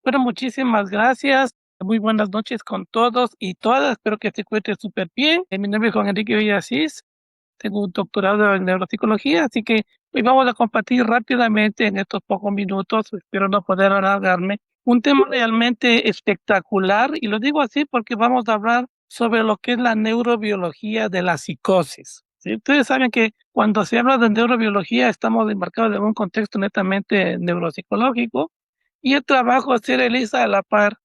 Bueno, muchísimas gracias. Muy buenas noches con todos y todas. Espero que se encuentren súper bien. Mi nombre es Juan Enrique Villasís. Tengo un doctorado en neuropsicología, así que hoy vamos a compartir rápidamente en estos pocos minutos, espero no poder alargarme, un tema realmente espectacular. Y lo digo así porque vamos a hablar sobre lo que es la neurobiología de la psicosis. ¿Sí? Ustedes saben que cuando se habla de neurobiología estamos embarcados en un contexto netamente neuropsicológico y el trabajo se realiza a la par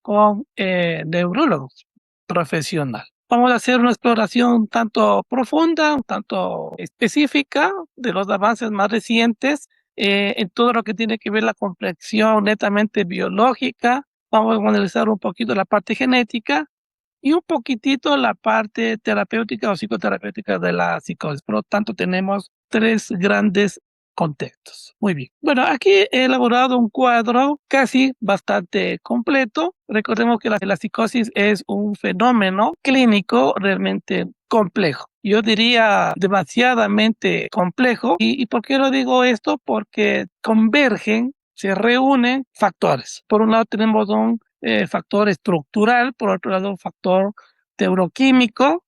con neurólogos profesionales. Vamos a hacer una exploración un tanto profunda, un tanto específica de los avances más recientes en todo lo que tiene que ver la complexión netamente biológica. Vamos a analizar un poquito la parte genética y un poquitito la parte terapéutica o psicoterapéutica de la psicosis. Por lo tanto, tenemos tres grandes contextos. Muy bien. Bueno, aquí he elaborado un cuadro casi bastante completo. Recordemos que la psicosis es un fenómeno clínico realmente complejo. Yo diría demasiadamente complejo. ¿Y por qué lo digo esto? Porque convergen, se reúnen factores. Por un lado tenemos un factor estructural, por otro lado un factor neuroquímico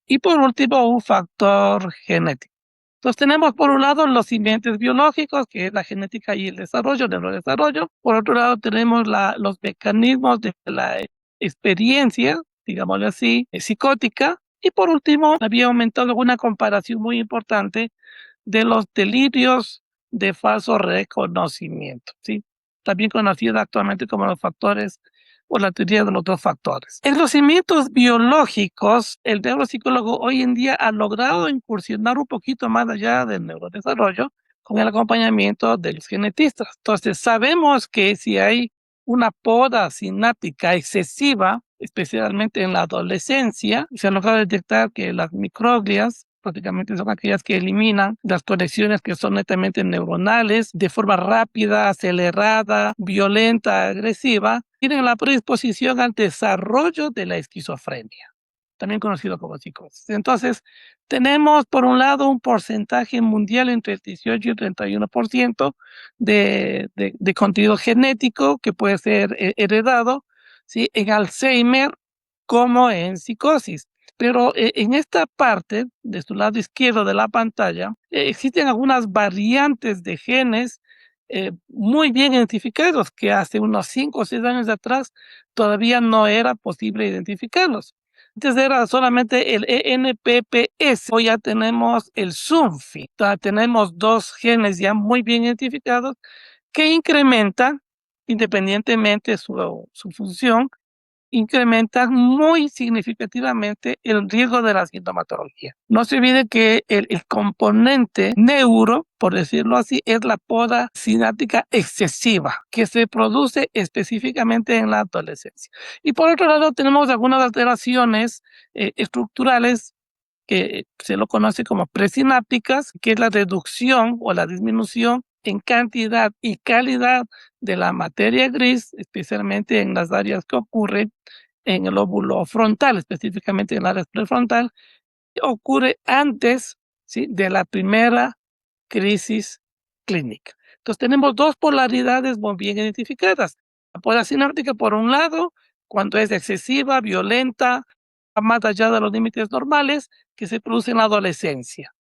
y por último un factor genético. Entonces tenemos por un lado los simientes biológicos, que es la genética y el desarrollo, el neurodesarrollo. Por otro lado tenemos los mecanismos de la experiencia, digámoslo así, psicótica. Y por último, había aumentado una comparación muy importante de los delirios de falso reconocimiento, ¿sí? También conocida actualmente como los factores o la teoría de los dos factores. En los cimientos biológicos, el neuropsicólogo hoy en día ha logrado incursionar un poquito más allá del neurodesarrollo con el acompañamiento de los genetistas. Entonces, sabemos que si hay una poda sináptica excesiva, especialmente en la adolescencia, se ha logrado detectar que las microglias prácticamente son aquellas que eliminan las conexiones que son netamente neuronales de forma rápida, acelerada, violenta, agresiva, tienen la predisposición al desarrollo de la esquizofrenia, también conocido como psicosis. Entonces, tenemos por un lado un porcentaje mundial entre el 18 y el 31% de contenido genético que puede ser heredado, ¿sí? En Alzheimer como en psicosis. Pero en esta parte, de su lado izquierdo de la pantalla, existen algunas variantes de genes muy bien identificados que hace unos 5 o 6 años atrás todavía no era posible identificarlos. Antes era solamente el ENPPS, hoy ya tenemos el SUNFI, tenemos dos genes ya muy bien identificados que incrementan, independientemente su función, incrementan muy significativamente el riesgo de la sintomatología. No se olvide que el componente neuro, por decirlo así, es la poda sináptica excesiva que se produce específicamente en la adolescencia. Y por otro lado, tenemos algunas alteraciones estructurales que se lo conoce como presinápticas, que es la reducción o la disminución en cantidad y calidad de la materia gris, especialmente en las áreas que ocurren en el lóbulo frontal, específicamente en el área prefrontal, ocurre antes, ¿sí?, de la primera crisis clínica. Entonces tenemos dos polaridades muy bien identificadas. La poda sináptica, por un lado, cuando es excesiva, violenta, más allá de los límites normales, que se produce en la adolescencia.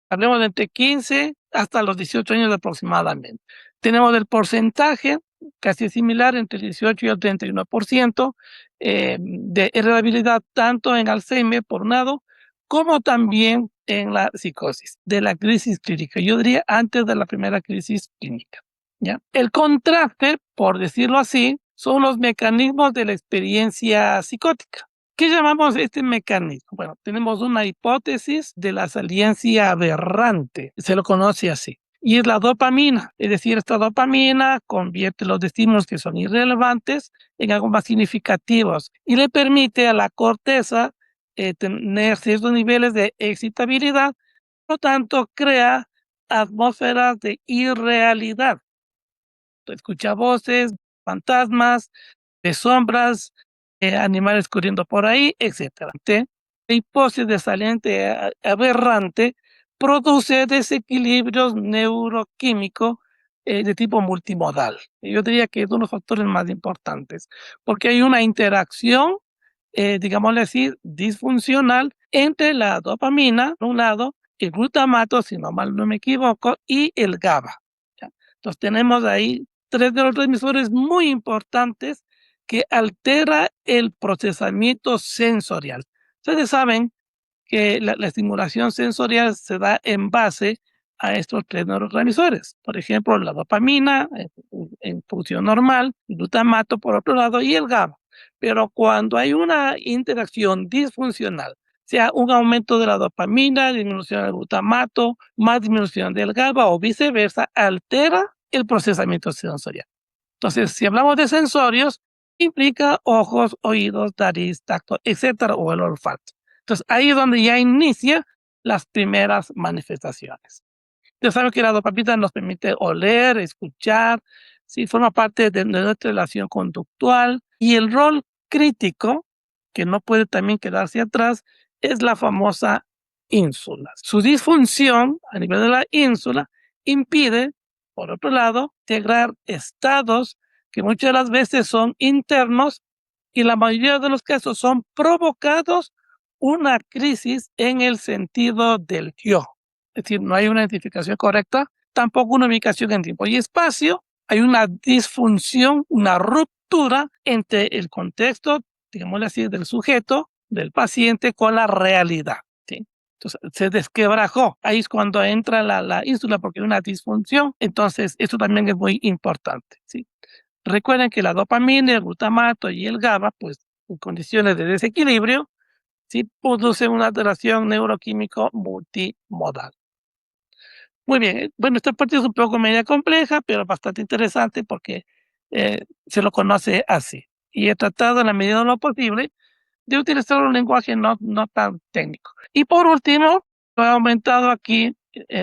Hablemos de entre 15 hasta los 18 años aproximadamente. Tenemos el porcentaje casi similar entre el 18 y el 31% de heredabilidad tanto en Alzheimer por un lado, como también en la psicosis, de la crisis clínica. Yo diría antes de la primera crisis clínica, ¿ya? El contraste, por decirlo así, son los mecanismos de la experiencia psicótica. ¿Qué llamamos este mecanismo? Bueno, tenemos una hipótesis de la saliencia aberrante, se lo conoce así, y es la dopamina, es decir, esta dopamina convierte los estímulos que son irrelevantes en algo más significativos y le permite a la corteza tener ciertos niveles de excitabilidad, por lo tanto crea atmósferas de irrealidad. Escucha voces, fantasmas, de sombras, animales corriendo por ahí, etcétera. La hipótesis de saliente aberrante produce desequilibrios neuroquímicos de tipo multimodal. Yo diría que es uno de los factores más importantes, porque hay una interacción, digámosle así, disfuncional entre la dopamina, por un lado, el glutamato, si no mal no me equivoco, y el GABA. ¿Ya? Entonces tenemos ahí tres neurotransmisores muy importantes que altera el procesamiento sensorial. Ustedes saben que la estimulación sensorial se da en base a estos tres neurotransmisores. Por ejemplo, la dopamina en función normal, el glutamato por otro lado y el GABA. Pero cuando hay una interacción disfuncional, sea un aumento de la dopamina, disminución del glutamato, más disminución del GABA o viceversa, altera el procesamiento sensorial. Entonces, si hablamos de sensorios, implica ojos, oídos, nariz, tacto, etcétera, o el olfato. Entonces, ahí es donde ya inicia las primeras manifestaciones. Ya saben que la dopamina nos permite oler, escuchar, sí, forma parte de nuestra relación conductual y el rol crítico, que no puede también quedarse atrás, es la famosa ínsula. Su disfunción a nivel de la ínsula impide, por otro lado, integrar estados que muchas de las veces son internos y la mayoría de los casos son provocados una crisis en el sentido del yo. Es decir, no hay una identificación correcta, tampoco una ubicación en tiempo y espacio. Hay una disfunción, una ruptura entre el contexto, digámosle así, del sujeto, del paciente, con la realidad. ¿Sí? Entonces, se desquebrajó. Ahí es cuando entra la ínsula porque hay una disfunción. Entonces, eso también es muy importante. ¿Sí? Recuerden que la dopamina, el glutamato y el GABA, pues en condiciones de desequilibrio, sí producen una alteración neuroquímico multimodal. Muy bien, bueno, esta parte es un poco media compleja, pero bastante interesante porque se lo conoce así. Y he tratado en la medida de lo posible de utilizar un lenguaje no tan técnico. Y por último, he aumentado aquí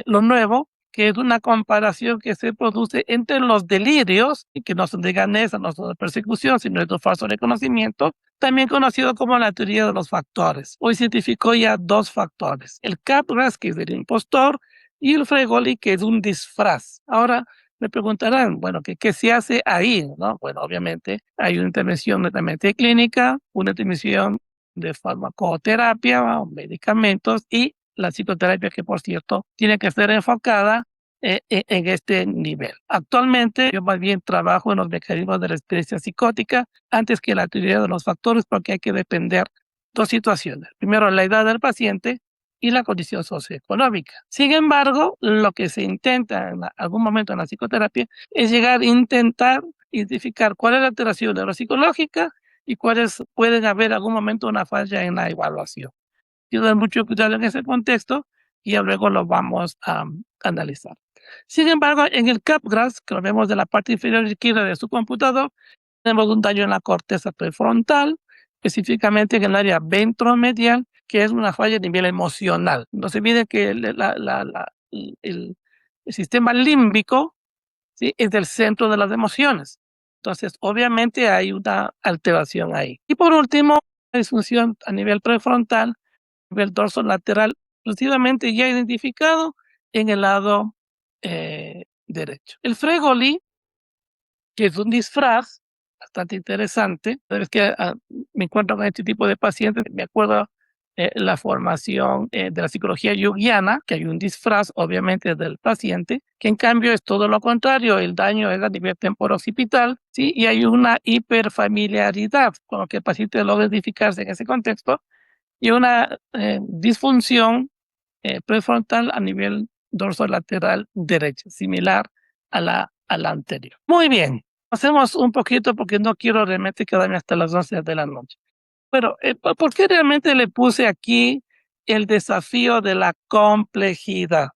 lo nuevo, que es una comparación que se produce entre los delirios, y que no son de Ganesha, no son de persecución, sino de falso reconocimiento, también conocido como la teoría de los factores. Hoy cientificó ya dos factores, el Capgras, que es el impostor, y el Fregoli, que es un disfraz. Ahora, me preguntarán, bueno, ¿qué se hace ahí? ¿No? Bueno, obviamente hay una intervención netamente clínica, una intervención de farmacoterapia, medicamentos y la psicoterapia que, por cierto, tiene que ser enfocada en este nivel. Actualmente, yo más bien trabajo en los mecanismos de la experiencia psicótica antes que la teoría de los factores porque hay que depender dos situaciones. Primero, la edad del paciente y la condición socioeconómica. Sin embargo, lo que se intenta en algún momento en la psicoterapia es llegar a intentar identificar cuál es la alteración neuropsicológica y cuáles pueden haber en algún momento una falla en la evaluación. Quiero dar mucho cuidado en ese contexto y ya luego lo vamos a analizar. Sin embargo, en el Capgras, que lo vemos de la parte inferior izquierda de su computador, tenemos un daño en la corteza prefrontal, específicamente en el área ventromedial, que es una falla a nivel emocional. No se olvide que el sistema límbico, ¿sí?, es del centro de las emociones. Entonces, obviamente hay una alteración ahí. Y por último, la disfunción a nivel prefrontal, a nivel dorso lateral, exclusivamente ya identificado en el lado derecho. El Fregoli, que es un disfraz bastante interesante. Cada vez que me encuentro con este tipo de pacientes, me acuerdo la formación de la psicología junguiana, que hay un disfraz, obviamente, del paciente, que en cambio es todo lo contrario, el daño es a nivel temporooccipital, ¿sí? Y hay una hiperfamiliaridad con lo que el paciente logra identificarse en ese contexto, y una disfunción prefrontal a nivel dorsolateral derecho, similar a la anterior. Muy bien, hacemos un poquito porque no quiero realmente quedarme hasta las 11 de la noche. Pero, ¿por qué realmente le puse aquí el desafío de la complejidad?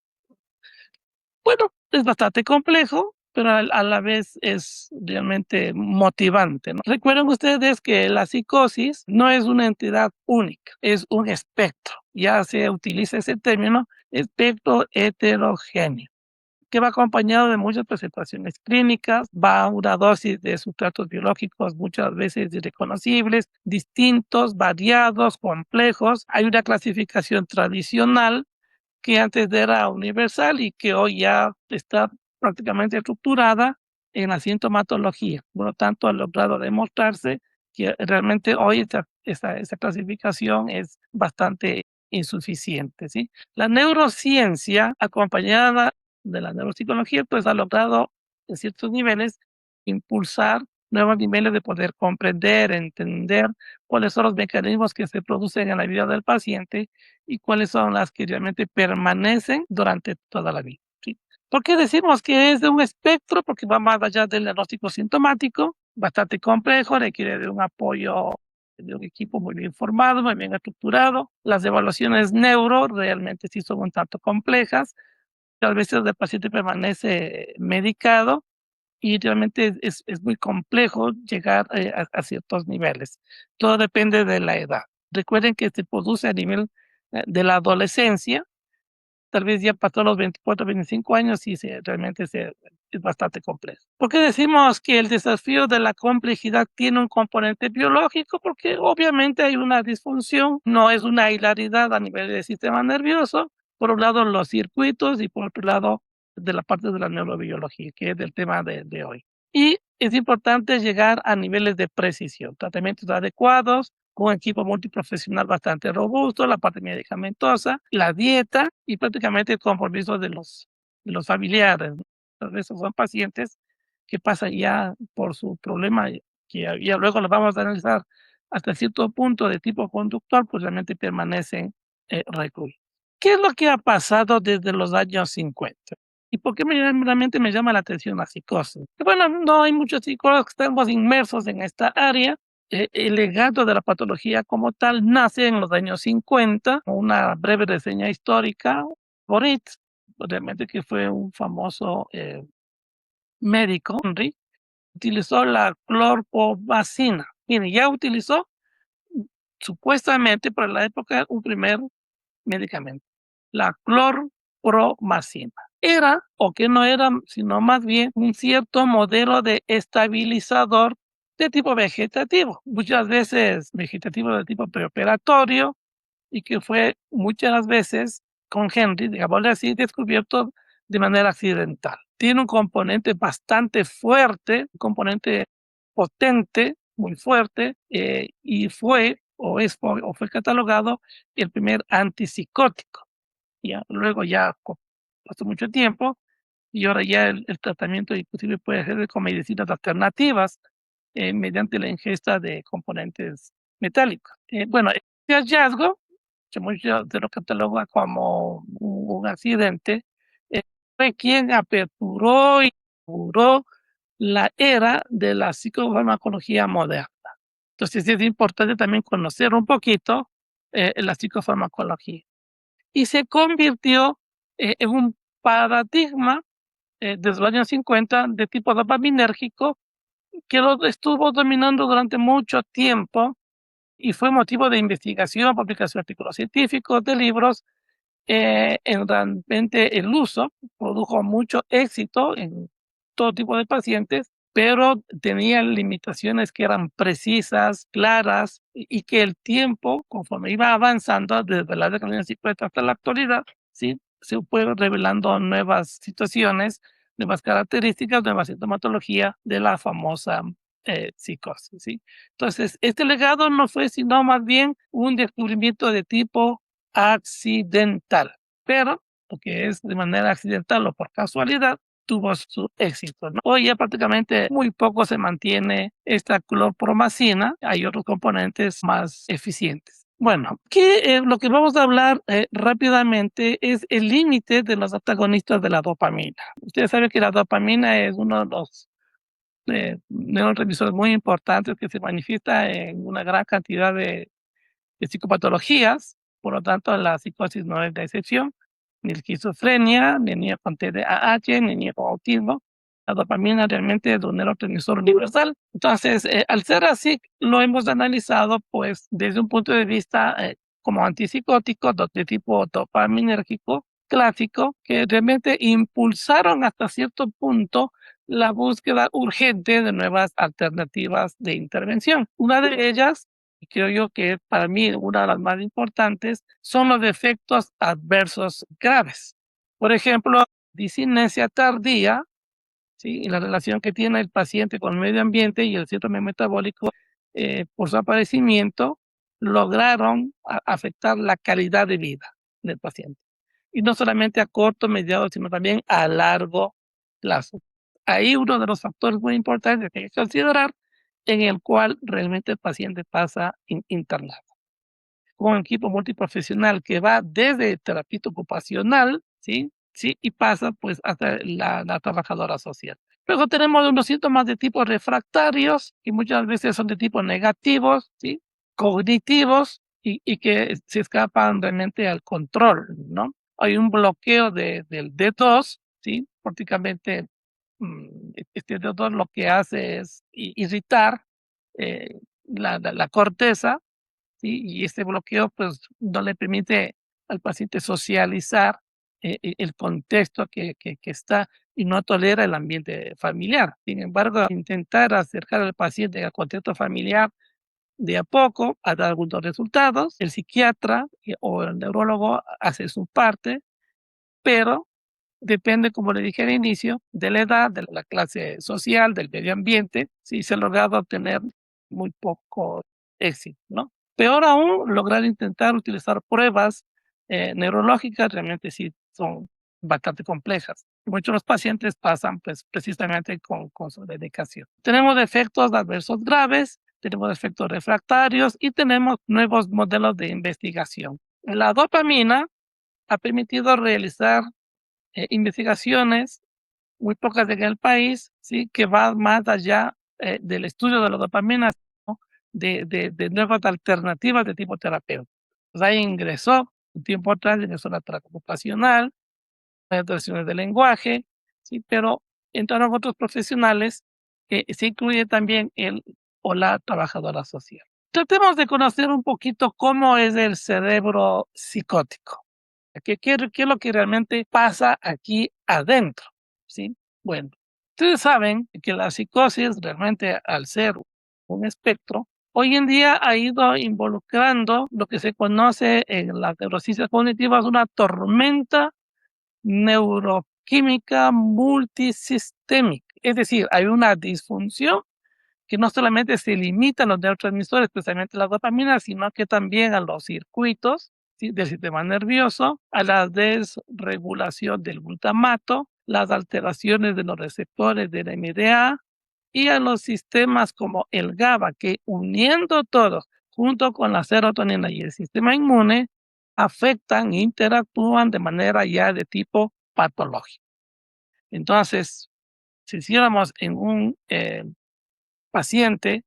Bueno, es bastante complejo, pero a la vez es realmente motivante, ¿no? Recuerden ustedes que la psicosis no es una entidad única, es un espectro. Ya se utiliza ese término, espectro heterogéneo, que va acompañado de muchas presentaciones clínicas, va a una dosis de sustratos biológicos muchas veces irreconocibles, distintos, variados, complejos. Hay una clasificación tradicional que antes era universal y que hoy ya está prácticamente estructurada en la sintomatología. Por lo tanto, ha logrado demostrarse que realmente hoy esta clasificación es bastante insuficiente, ¿sí? La neurociencia, acompañada de la neuropsicología, pues ha logrado en ciertos niveles impulsar nuevos niveles de poder comprender, entender cuáles son los mecanismos que se producen en la vida del paciente y cuáles son las que realmente permanecen durante toda la vida, ¿sí? ¿Por qué decimos que es de un espectro? Porque va más allá del diagnóstico sintomático, bastante complejo, requiere de un apoyo de un equipo muy bien formado, muy bien estructurado. Las evaluaciones neuro realmente sí son un tanto complejas. A veces el paciente permanece medicado y realmente es muy complejo llegar a ciertos niveles. Todo depende de la edad. Recuerden que se produce a nivel de la adolescencia, tal vez ya pasó los 24, 25 años y es bastante complejo. ¿Por qué decimos que el desafío de la complejidad tiene un componente biológico? Porque obviamente hay una disfunción, no es una hilaridad a nivel del sistema nervioso, por un lado los circuitos y por otro lado de la parte de la neurobiología, que es el tema de hoy. Y es importante llegar a niveles de precisión, tratamientos adecuados, con un equipo multiprofesional bastante robusto, la parte medicamentosa, la dieta y prácticamente el compromiso de los familiares, ¿no? Entonces, esos son pacientes que pasan ya por su problema, que ya luego los vamos a analizar hasta cierto punto de tipo conductual, pues realmente permanecen recluidos. ¿Qué es lo que ha pasado desde los años 50? ¿Y por qué realmente me llama la atención la psicosis? Bueno, no hay muchos psicólogos que estamos inmersos en esta área. El legado de la patología como tal nace en los años 50, con una breve reseña histórica por Itz, realmente que fue un famoso médico, Henry, utilizó la clorpromazina. Mire, ya utilizó supuestamente para la época un primer medicamento, la clorpromazina. Era, o que no era, sino más bien un cierto modelo de estabilizador de tipo vegetativo, muchas veces vegetativo de tipo preoperatorio, y que fue muchas veces con Henry, digámosle así, descubierto de manera accidental. Tiene un componente bastante fuerte, un componente potente, muy fuerte, y fue catalogado el primer antipsicótico. Ya, luego ya pasó mucho tiempo y ahora ya el tratamiento inclusive puede ser con medicinas alternativas mediante la ingesta de componentes metálicos. Bueno, este hallazgo, que muchos se lo cataloga como un accidente, fue quien aperturó y inauguró la era de la psicofarmacología moderna. Entonces es importante también conocer un poquito la psicofarmacología. Y se convirtió en un paradigma desde los años 50 de tipo dopaminérgico que lo estuvo dominando durante mucho tiempo y fue motivo de investigación, publicación de artículos científicos, de libros. Realmente el uso produjo mucho éxito en todo tipo de pacientes, pero tenía limitaciones que eran precisas, claras, y que el tiempo, conforme iba avanzando desde la década de los 50 hasta la actualidad, ¿sí? Se fue revelando nuevas situaciones, nuevas características, nueva sintomatología de la famosa psicosis, ¿sí? Entonces, este legado no fue sino más bien un descubrimiento de tipo accidental, pero porque es de manera accidental o por casualidad, tuvo su éxito, ¿no? Hoy ya prácticamente muy poco se mantiene esta clorpromazina, hay otros componentes más eficientes. Bueno, lo que vamos a hablar rápidamente es el límite de los antagonistas de la dopamina. Ustedes saben que la dopamina es uno de los neurotransmisores muy importantes que se manifiesta en una gran cantidad de psicopatologías, por lo tanto la psicosis no es la excepción, ni la esquizofrenia, ni niños con TDAH, ni niños con autismo. La dopamina realmente es un neurotransmisor universal. Entonces, al ser así, lo hemos analizado pues desde un punto de vista como antipsicótico de tipo dopaminérgico clásico, que realmente impulsaron hasta cierto punto la búsqueda urgente de nuevas alternativas de intervención. Una de ellas y creo yo que para mí una de las más importantes son los efectos adversos graves. Por ejemplo, disinesia tardía, ¿sí? Y la relación que tiene el paciente con el medio ambiente y el síndrome metabólico, por su aparecimiento, lograron afectar la calidad de vida del paciente. Y no solamente a corto, mediano, sino también a largo plazo. Ahí uno de los factores muy importantes que hay que considerar, en el cual realmente el paciente pasa internado. Un equipo multiprofesional que va desde el terapeuta ocupacional, ¿sí? ¿Sí? Y pasa pues hasta la trabajadora social. Luego tenemos unos síntomas de tipo refractarios, y muchas veces son de tipo negativos, ¿sí? Cognitivos, y que se escapan realmente al control, ¿no? Hay un bloqueo del D2, ¿sí? Prácticamente este D2 lo que hace es irritar la corteza, ¿sí? Y este bloqueo pues no le permite al paciente socializar el contexto que está, y no tolera el ambiente familiar. Sin embargo, intentar acercar al paciente al contexto familiar de a poco ha dado algunos resultados. El psiquiatra o el neurólogo hace su parte, pero depende, como le dije al inicio, de la edad, de la clase social, del medio ambiente, si se ha logrado obtener muy poco éxito, ¿no? Peor aún, lograr intentar utilizar pruebas neurológicas realmente sí son bastante complejas. Muchos de los pacientes pasan pues precisamente con su dedicación. Tenemos efectos adversos graves, tenemos efectos refractarios y tenemos nuevos modelos de investigación. La dopamina ha permitido realizar investigaciones, muy pocas en el país, ¿sí? Que va más allá del estudio de la dopamina, ¿no? De nuevas alternativas de tipo terapéutico. Pues ahí ingresó, un tiempo atrás, ingresó la terapia ocupacional, las alteraciones del lenguaje, ¿sí? Pero entraron otros profesionales que se incluye también el o la trabajadora social. Tratemos de conocer un poquito cómo es el cerebro psicótico. ¿Qué es lo que realmente pasa aquí adentro? ¿Sí? Bueno, ustedes saben que la psicosis realmente, al ser un espectro, hoy en día ha ido involucrando lo que se conoce en la neurociencia cognitiva, una tormenta neuroquímica multisistémica. Es decir, hay una disfunción que no solamente se limita a los neurotransmisores, especialmente la dopamina, sino que también a los circuitos, ¿sí? Del sistema nervioso, a la desregulación del glutamato, las alteraciones de los receptores del NMDA y a los sistemas como el GABA, que uniendo todos, junto con la serotonina y el sistema inmune, afectan e interactúan de manera ya de tipo patológico. Entonces, si hiciéramos en un paciente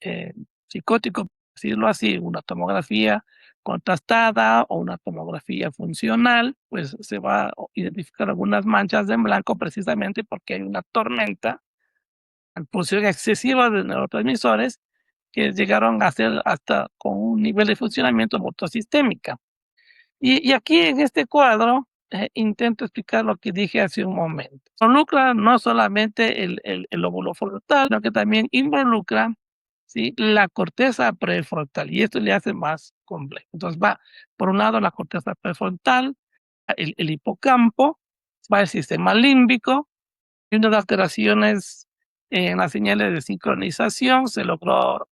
eh, psicótico, por decirlo así, una tomografía contrastada o una tomografía funcional, pues se va a identificar algunas manchas en blanco precisamente porque hay una tormenta, pulsión excesiva de neurotransmisores que llegaron a ser hasta con un nivel de funcionamiento motosistémica. Y aquí en este cuadro intento explicar lo que dije hace un momento. Involucra no solamente el lóbulo frontal, sino que también involucra, ¿sí? La corteza prefrontal, y esto le hace más complejo. Entonces va, por un lado, la corteza prefrontal, el hipocampo, va el sistema límbico, y unas alteraciones en las señales de sincronización se logró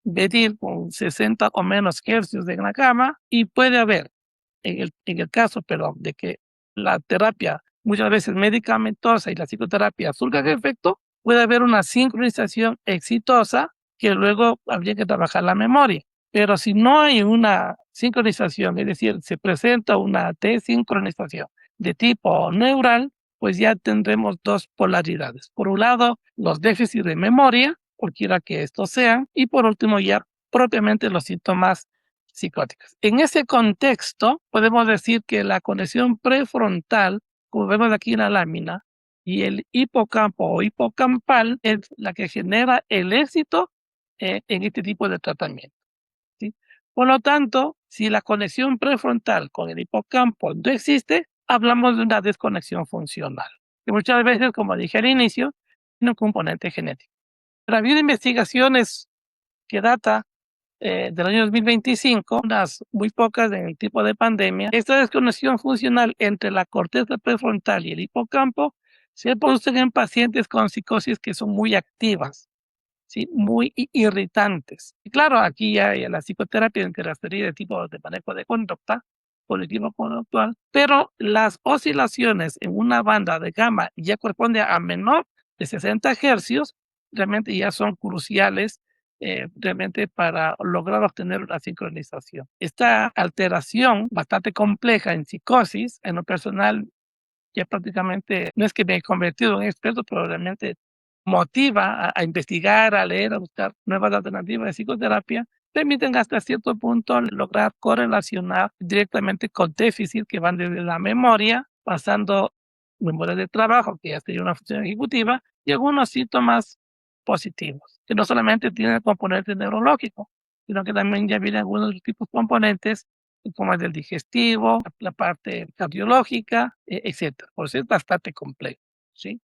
medir con 60 o menos hercios en la cama, y puede haber en el caso, perdón, de que la terapia muchas veces medicamentosa y la psicoterapia surjan efecto, puede haber una sincronización exitosa que luego habría que trabajar la memoria. Pero si no hay una sincronización, es decir, se presenta una desincronización de tipo neural, pues ya tendremos dos polaridades. Por un lado, los déficits de memoria, cualquiera que estos sean, y por último ya propiamente los síntomas psicóticas. En ese contexto, podemos decir que la conexión prefrontal, como vemos aquí en la lámina, y el hipocampo o hipocampal es la que genera el éxito en este tipo de tratamiento, ¿sí? Por lo tanto, si la conexión prefrontal con el hipocampo no existe, hablamos de una desconexión funcional, que muchas veces, como dije al inicio, tiene un componente genético. Pero ha habido investigaciones que datan del año 2025, unas muy pocas en el tipo de pandemia, esta desconexión funcional entre la corteza prefrontal y el hipocampo se producen en pacientes con psicosis que son muy activas, ¿sí? Muy irritantes. Y claro, aquí ya hay la psicoterapia en serie de tipo de manejo de conducta, cognitivo conductual, pero las oscilaciones en una banda de gamma ya corresponde a menor de 60 hercios, realmente ya son cruciales realmente para lograr obtener una sincronización. Esta alteración bastante compleja en psicosis, en lo personal, ya prácticamente, no es que me he convertido en experto, pero realmente motiva a investigar, a leer, a buscar nuevas alternativas de psicoterapia, permiten hasta cierto punto lograr correlacionar directamente con déficit que van desde la memoria, pasando memoria de trabajo, que ya sería una función ejecutiva, y algunos síntomas positivos, que no solamente tienen el componente neurológico, sino que también ya vienen algunos tipos de componentes como el del digestivo, la parte cardiológica, etcétera. Por eso es bastante complejo, ¿sí?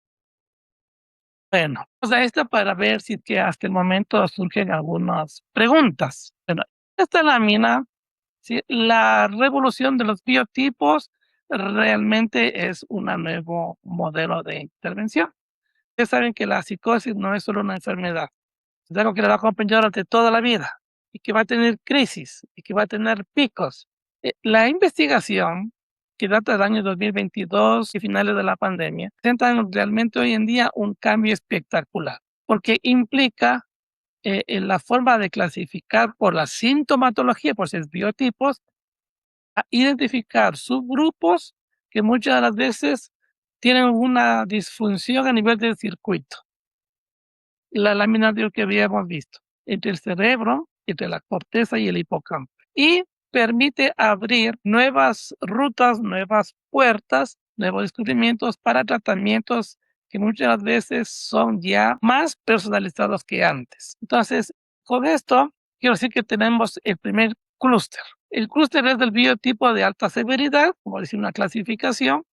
Bueno, pues a esta para ver si que hasta el momento surgen algunas preguntas. Bueno, esta lámina, ¿sí? La revolución de los biotipos realmente es un nuevo modelo de intervención. Ustedes saben que la psicosis no es solo una enfermedad, es algo que le va a acompañar durante toda la vida y que va a tener crisis y que va a tener picos. La investigación, que data del año 2022 y finales de la pandemia, presentan realmente hoy en día un cambio espectacular, porque implica en la forma de clasificar por la sintomatología, por sus biotipos, a identificar subgrupos que muchas de las veces tienen una disfunción a nivel del circuito. La lámina de lo que habíamos visto, entre el cerebro, entre la corteza y el hipocampo. Y permite abrir nuevas rutas, nuevas puertas, nuevos descubrimientos para tratamientos que muchas veces son ya más personalizados que antes. Entonces, con esto, quiero decir que tenemos el primer clúster. El clúster es del biotipo de alta severidad, como decir, una clasificación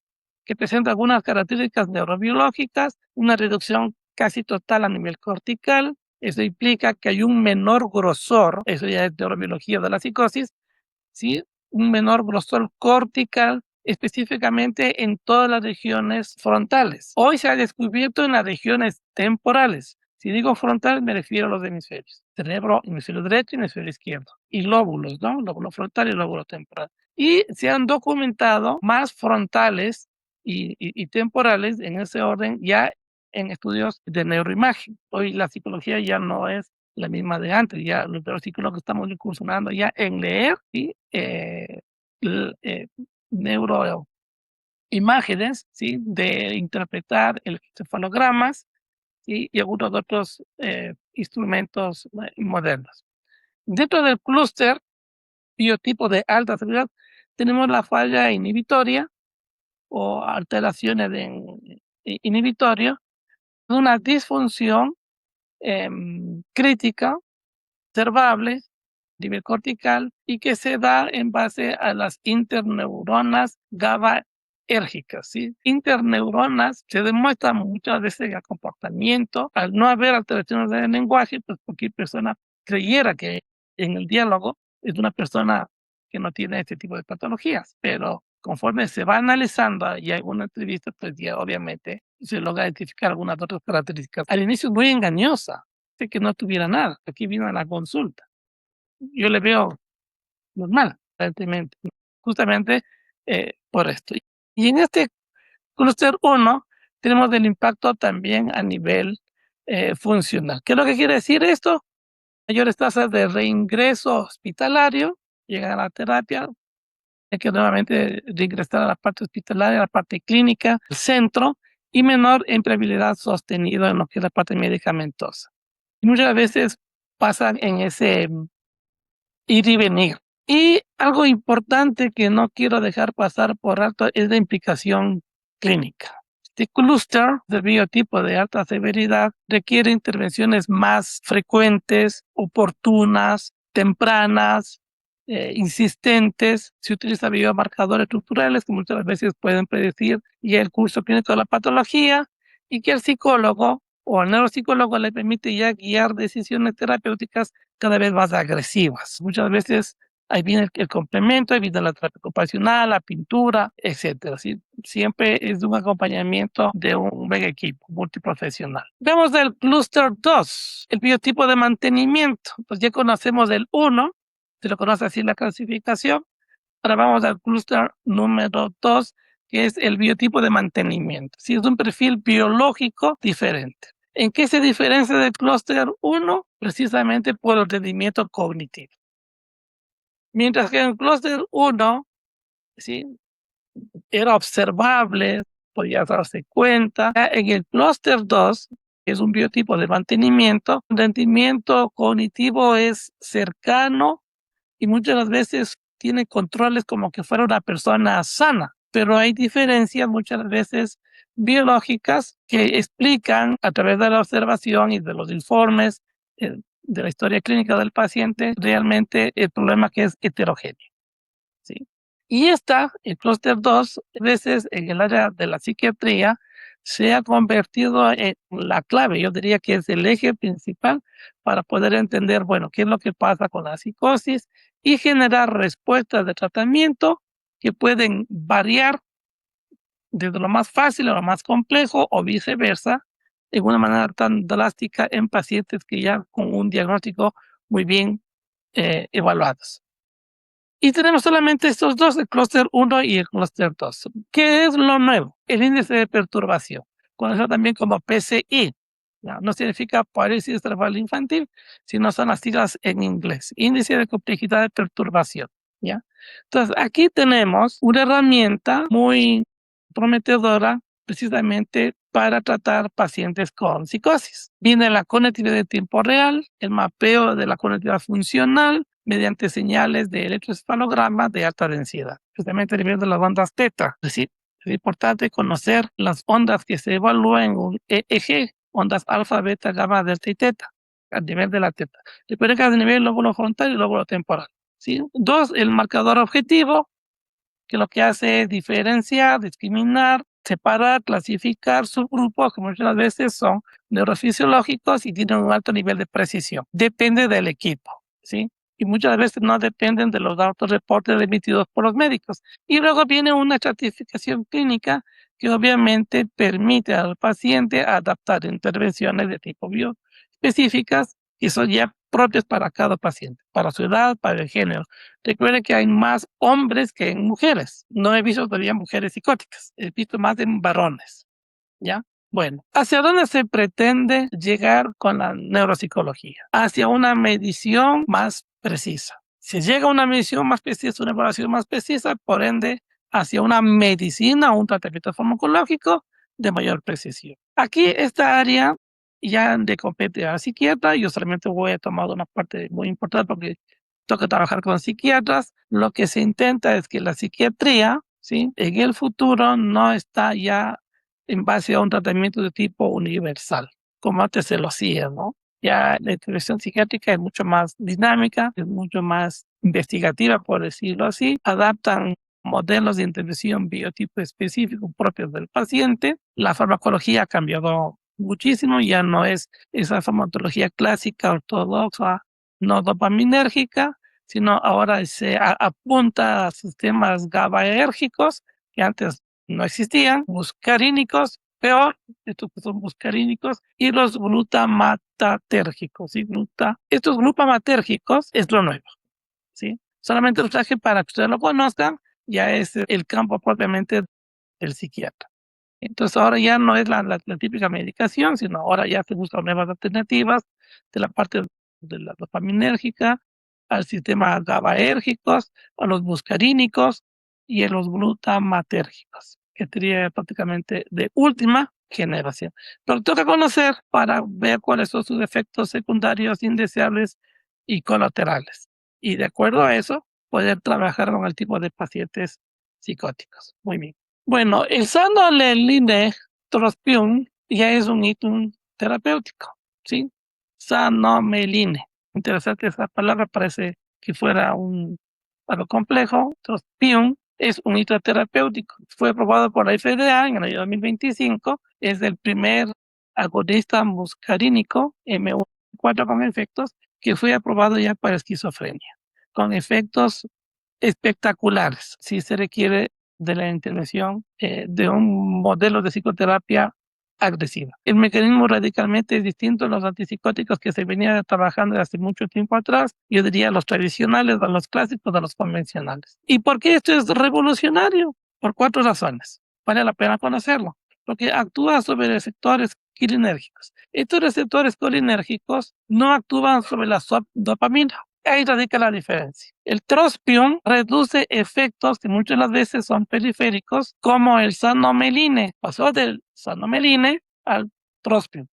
que presenta algunas características neurobiológicas, una reducción casi total a nivel cortical. Eso implica que hay un menor grosor, eso ya es neurobiología de la psicosis, ¿sí? Un menor grosor cortical, específicamente en todas las regiones frontales. Hoy se ha descubierto en las regiones temporales. Si digo frontal, me refiero a los hemisferios. Cerebro, hemisferio derecho y hemisferio izquierdo. Y lóbulos, ¿no? Lóbulo frontal y lóbulo temporal. Y se han documentado más frontales y temporales en ese orden ya en estudios de neuroimagen. Hoy la psicología ya no es la misma de antes, ya los psicólogos estamos incursionando ya en leer y neuroimágenes, ¿sí? De interpretar encefalogramas, ¿sí? Y algunos otros instrumentos modernos. Dentro del clúster biotipo de alta seguridad tenemos la falla inhibitoria o alteraciones inhibitoria, una disfunción crítica observable, nivel cortical, y que se da en base a las interneuronas GABAérgicas, ¿sí? Interneuronas se demuestra muchas veces el comportamiento, al no haber alteraciones del lenguaje, pues cualquier persona creyera que en el diálogo es una persona que no tiene este tipo de patologías, pero conforme se va analizando y hay una entrevista, pues ya obviamente se logra identificar algunas otras características. Al inicio es muy engañosa, que no tuviera nada. Aquí vino a la consulta. Yo le veo normal, aparentemente, justamente por esto. Y en este clúster 1 tenemos el impacto también a nivel funcional. ¿Qué es lo que quiere decir esto? Mayores tasas de reingreso hospitalario, llegan a la terapia, hay que nuevamente reingresar a la parte hospitalaria, a la parte clínica, el centro, y menor empleabilidad sostenida en lo que es la parte medicamentosa. Y muchas veces pasan en ese ir y venir. Y algo importante que no quiero dejar pasar por alto es la implicación clínica. Este clúster de biotipo de alta severidad requiere intervenciones más frecuentes, oportunas, tempranas, insistentes. Se utiliza biomarcadores estructurales que muchas veces pueden predecir ya el curso clínico de la patología y que el psicólogo o al neuropsicólogo le permite ya guiar decisiones terapéuticas cada vez más agresivas. Muchas veces ahí viene el complemento, ahí viene la terapia ocupacional, la pintura, etcétera. ¿Sí? Siempre es un acompañamiento de un buen equipo multiprofesional. Vemos el clúster 2, el biotipo de mantenimiento. Pues ya conocemos el 1, se lo conoce así la clasificación. Ahora vamos al clúster número 2, que es el biotipo de mantenimiento. Sí, es un perfil biológico diferente. ¿En qué se diferencia del clúster 1? Precisamente por el rendimiento cognitivo. Mientras que en el clúster 1, ¿sí?, era observable, podía darse cuenta. En el clúster 2, que es un biotipo de mantenimiento, el rendimiento cognitivo es cercano y muchas veces tiene controles como que fuera una persona sana, pero hay diferencias muchas veces biológicas que explican a través de la observación y de los informes de la historia clínica del paciente realmente el problema que es heterogéneo, ¿sí? Y el clúster 2, a veces en el área de la psiquiatría, se ha convertido en la clave, yo diría que es el eje principal para poder entender, bueno, qué es lo que pasa con la psicosis y generar respuestas de tratamiento que pueden variar desde lo más fácil a lo más complejo o viceversa, de una manera tan drástica en pacientes que ya con un diagnóstico muy bien evaluados. Y tenemos solamente estos dos, el clúster 1 y el clúster 2. ¿Qué es lo nuevo? El índice de perturbación, conocido también como PCI. No significa parálisis cerebral infantil, sino son las siglas en inglés. Índice de complejidad de perturbación. ¿Ya? Entonces, aquí tenemos una herramienta muy prometedora precisamente para tratar pacientes con psicosis. Viene la conectividad de tiempo real, el mapeo de la conectividad funcional mediante señales de electroencefalograma de alta densidad, justamente a nivel de las ondas teta. Es decir, es importante conocer las ondas que se evalúan en un EEG, ondas alfa, beta, gamma, delta y teta, a nivel de la teta. Recuerden que a nivel lóbulo frontal y lóbulo temporal. ¿Sí? 2, el marcador objetivo, que lo que hace es diferenciar, discriminar, separar, clasificar subgrupos que muchas veces son neurofisiológicos y tienen un alto nivel de precisión. Depende del equipo, ¿sí? Y muchas veces no dependen de los datos reportes emitidos por los médicos. Y luego viene una estratificación clínica que obviamente permite al paciente adaptar intervenciones de tipo bioespecíficas que son ya propias para cada paciente, para su edad, para el género. Recuerden que hay más hombres que mujeres. No he visto todavía mujeres psicóticas. He visto más en varones. ¿Ya? Bueno, ¿hacia dónde se pretende llegar con la neuropsicología? Hacia una medición más precisa. Si llega a una medición más precisa, una evaluación más precisa, por ende, hacia una medicina o un tratamiento farmacológico de mayor precisión. Aquí esta área ya de competencia al psiquiatra, yo solamente voy a tomar una parte muy importante porque toca trabajar con psiquiatras. Lo que se intenta es que la psiquiatría, ¿sí?, en el futuro no está ya en base a un tratamiento de tipo universal, como antes se lo hacía, ¿no? Ya la intervención psiquiátrica es mucho más dinámica, es mucho más investigativa, por decirlo así. Adaptan modelos de intervención biotipo específicos propios del paciente. La farmacología ha cambiado muchísimo, ya no es esa farmacología clásica, ortodoxa, no dopaminérgica, sino ahora se apunta a sistemas GABAérgicos que antes no existían, muscarínicos, peor, estos que son muscarínicos, y los glutamatérgicos. ¿Sí? Estos glutamatérgicos es lo nuevo, ¿sí? Solamente lo traje para que ustedes lo conozcan, ya es el campo propiamente del psiquiatra. Entonces ahora ya no es la típica medicación, sino ahora ya se buscan nuevas alternativas de la parte de la dopaminérgica al sistema GABAérgicos, a los muscarínicos y a los glutamatérgicos, que sería prácticamente de última generación. Pero toca conocer para ver cuáles son sus efectos secundarios indeseables y colaterales. Y de acuerdo a eso, poder trabajar con el tipo de pacientes psicóticos. Muy bien. Bueno, el sanomeline-trospium ya es un ítem terapéutico, ¿sí? Sanomeline. Interesante esa palabra, parece que fuera algo complejo. Trospium es un hito terapéutico. Fue aprobado por la FDA en el año 2025. Es el primer agonista muscarínico M1/4 con efectos, que fue aprobado ya para esquizofrenia, con efectos espectaculares, si se requiere de la intervención de un modelo de psicoterapia agresiva. El mecanismo radicalmente es distinto a los antipsicóticos que se venían trabajando desde hace mucho tiempo atrás, yo diría los tradicionales, a los clásicos, a los convencionales. ¿Y por qué esto es revolucionario? Por 4 razones. Vale la pena conocerlo. Porque actúa sobre receptores colinérgicos. Estos receptores colinérgicos no actúan sobre la dopamina. Ahí radica la diferencia. El trospium reduce efectos que muchas de las veces son periféricos, como el xanomeline. Pasó del xanomeline al trospium.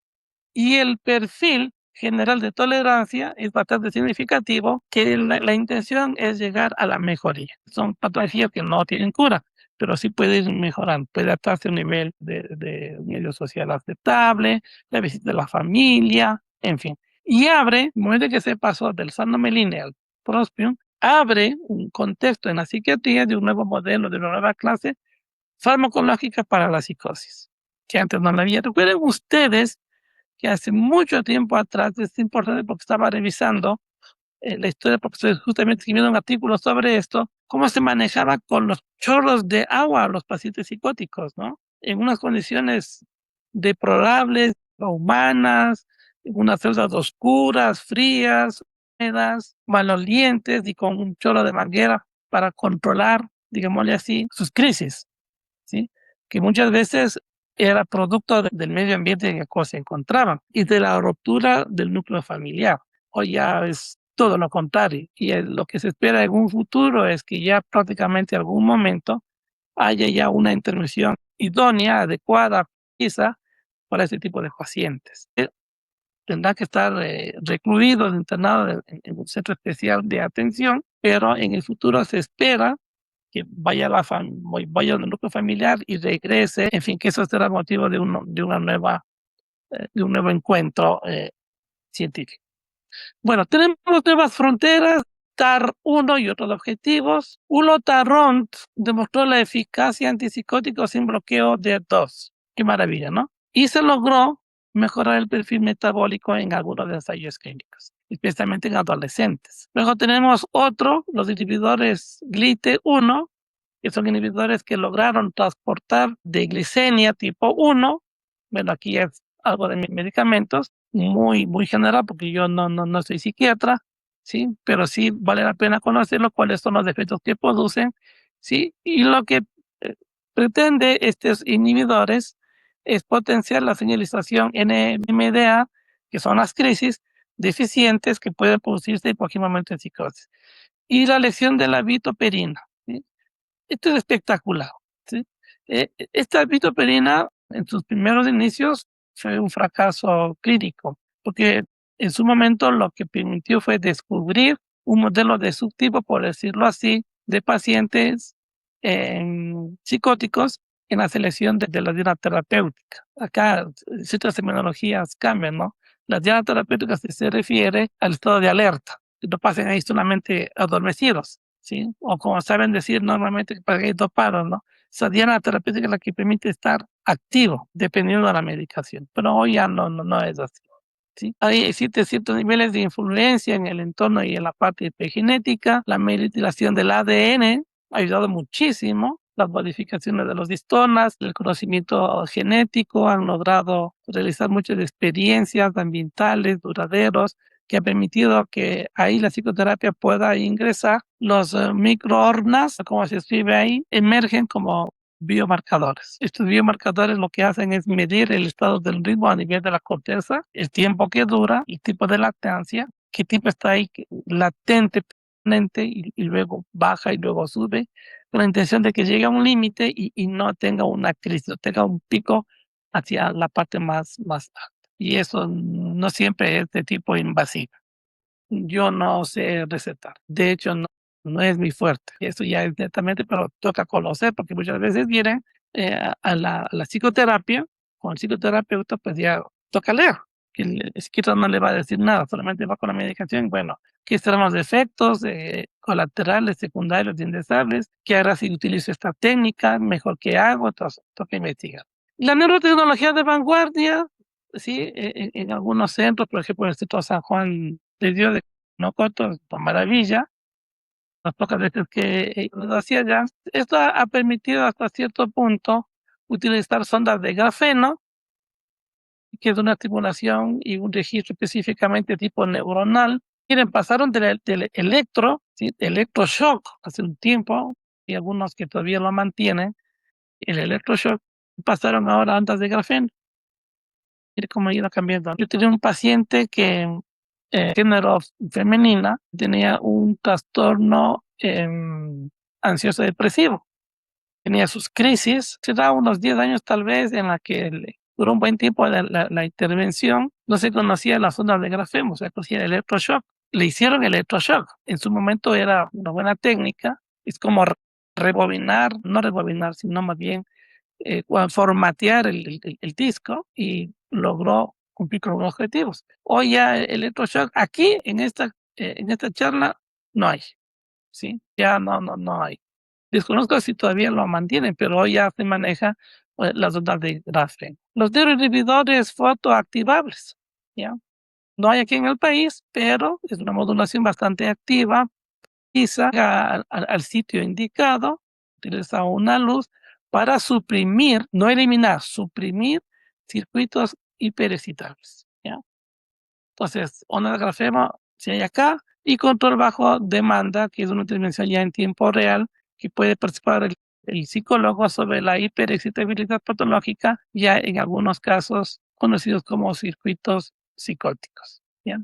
Y el perfil general de tolerancia es bastante significativo, que la intención es llegar a la mejoría. Son patologías que no tienen cura, pero sí puede ir mejorando, puede adaptarse a un nivel de medio social aceptable, la visita de la familia, en fin. Y abre, en el momento que se pasó del xanomeline al trospium, abre un contexto en la psiquiatría de un nuevo modelo, de una nueva clase farmacológica para la psicosis, que antes no la había. Recuerden ustedes que hace mucho tiempo atrás, es importante porque estaba revisando la historia, porque estoy justamente escribiendo un artículo sobre esto, cómo se manejaba con los chorros de agua a los pacientes psicóticos, ¿no? En unas condiciones deplorables, humanas, en unas celdas oscuras, frías, húmedas, malolientes y con un chorro de manguera para controlar, digámosle así, sus crisis, ¿sí? Que muchas veces era producto del medio ambiente en el cual se encontraban y de la ruptura del núcleo familiar. Hoy ya es todo lo contrario y lo que se espera en un futuro es que ya prácticamente en algún momento haya ya una intervención idónea, adecuada, precisa para ese tipo de pacientes. Tendrá que estar recluido, internado en un centro especial de atención, pero en el futuro se espera que vaya al núcleo familiar y regrese, en fin, que eso será motivo de un nuevo encuentro científico. Bueno, tenemos nuevas fronteras, TAR-1 y otros objetivos. Ulotaront demostró la eficacia antipsicótica sin bloqueo de 2. Qué maravilla, ¿no? Y se logró mejorar el perfil metabólico en algunos ensayos clínicos, especialmente en adolescentes. Luego tenemos los inhibidores GLIT1, que son inhibidores que lograron transportar de glicemia tipo 1. Bueno, aquí es algo de medicamentos, muy general, porque yo no soy psiquiatra, ¿sí? Pero sí vale la pena conocerlo, cuáles son los efectos que producen, ¿sí? Y lo que pretende estos inhibidores es potenciar la señalización NMDA, que son las crisis deficientes que pueden producirse próximamente en psicosis. Y la lesión de la vitoperina, ¿sí? Esto es espectacular, ¿sí? Esta vitoperina en sus primeros inicios fue un fracaso clínico, porque en su momento lo que permitió fue descubrir un modelo de subtipo, por decirlo así, de pacientes psicóticos en la selección de la diana terapéutica. Acá ciertas terminologías cambian, ¿no? La diana terapéutica se refiere al estado de alerta, que no pasen ahí solamente adormecidos, ¿sí? O como saben decir normalmente, para que hay dopados, ¿no? Esa diana terapéutica es la que permite estar activo, dependiendo de la medicación. Pero hoy ya no es así, ¿sí? Ahí existen ciertos niveles de influencia en el entorno y en la parte epigenética. La metilación del ADN ha ayudado muchísimo. Las modificaciones de los histonas, el conocimiento genético han logrado realizar muchas experiencias ambientales duraderos que ha permitido que ahí la psicoterapia pueda ingresar. Los microRNAs, como se escribe ahí, emergen como biomarcadores. Estos biomarcadores lo que hacen es medir el estado del ritmo a nivel de la corteza, el tiempo que dura, el tipo de lactancia, qué tipo está ahí latente, permanente, y luego baja y luego sube, con la intención de que llegue a un límite y no tenga una crisis, no tenga un pico hacia la parte más alta. Y eso no siempre es de tipo invasivo. Yo no sé recetar. De hecho, no es mi fuerte. Eso ya es netamente, pero toca conocer, porque muchas veces vienen a la psicoterapia, con el psicoterapeuta, pues ya toca leer. Que el psiquiatra no le va a decir nada, solamente va con la medicación. Bueno, ¿qué serán los efectos colaterales, secundarios, indeseables? ¿Qué hará si utilizo esta técnica? ¿Mejor que hago? Entonces, toca investigar. La neurotecnología de vanguardia sí, en algunos centros, por ejemplo, en el centro de San Juan de Dios de Nocoto, una maravilla, las pocas veces que he ido hacia allá. Esto ha permitido hasta cierto punto utilizar sondas de grafeno, que es una estimulación y un registro específicamente tipo neuronal. Miren, pasaron del electro, ¿sí? Electroshock hace un tiempo, y algunos que todavía lo mantienen, el electroshock, pasaron ahora a ondas de grafeno. Mire cómo ha ido cambiando. Yo tenía un paciente que, género femenina, tenía un trastorno ansioso depresivo. Tenía sus crisis, se da unos 10 años tal vez, en la que duró un buen tiempo la intervención. No se conocía las ondas de grafeno, se conocía el electroshock. Le hicieron electroshock. En su momento era una buena técnica. Es como rebobinar, no rebobinar, sino más bien formatear el disco, y logró cumplir con los objetivos. Hoy ya el electroshock aquí en esta charla no hay, ¿sí? Ya no hay. Desconozco si todavía lo mantienen, pero hoy ya se maneja las ondas de grafeno. Los neuroinhibidores fotoactivables, ¿ya? No hay aquí en el país, pero es una modulación bastante activa. Quizá al sitio indicado, utiliza una luz para suprimir, no eliminar, suprimir circuitos hiperexcitables, ¿ya? Entonces, onda de grafeno si hay acá, y control bajo demanda, que es una intervención ya en tiempo real, que puede participar el psicólogo sobre la hiperexcitabilidad patológica, ya en algunos casos conocidos como circuitos psicóticos, ¿ya?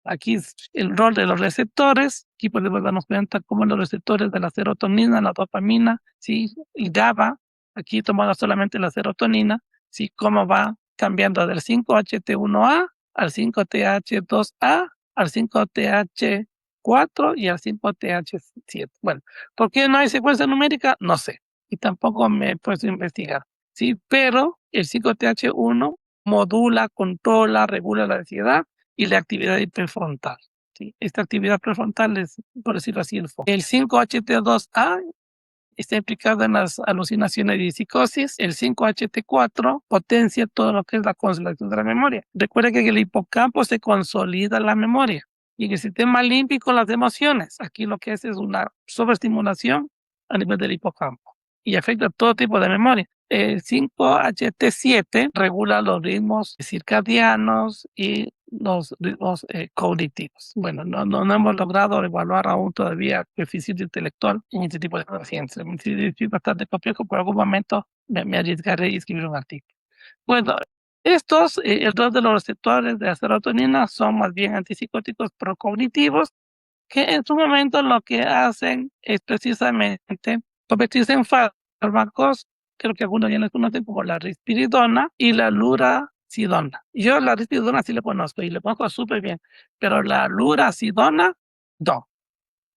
Aquí es el rol de los receptores. Aquí podemos darnos cuenta cómo los receptores de la serotonina, la dopamina, ¿sí? El GABA, aquí tomando solamente la serotonina, ¿sí? Cómo va cambiando del 5-HT1A al 5-TH2A al 5-TH4 y al 5-TH7. Bueno, ¿por qué no hay secuencia numérica? No sé, y tampoco me he puesto a investigar, ¿sí? Pero el 5-TH1 modula, controla, regula la ansiedad y la actividad prefrontal, ¿sí? Esta actividad prefrontal es, por decirlo así, el foco. El 5-HT2A está implicado en las alucinaciones y psicosis. El 5-HT4 potencia todo lo que es la consolidación de la memoria. Recuerda que en el hipocampo se consolida la memoria, y en el sistema límbico las emociones. Aquí lo que hace es una sobreestimulación a nivel del hipocampo y afecta todo tipo de memoria. El 5-HT7 regula los ritmos circadianos y los ritmos cognitivos. Bueno, no hemos logrado evaluar aún todavía coeficiente intelectual en este tipo de pacientes. Es bastante complejo, por algún momento me arriesgaré y escribir un artículo. Bueno, estos, el rol de los receptores de la serotonina, son más bien antipsicóticos procognitivos, que en su momento lo que hacen es precisamente convertirse en fármacos. Creo que algunos ya los conocen como la risperidona y la lurasidona. Yo la risperidona sí la conozco y la conozco súper bien, pero la lurasidona no.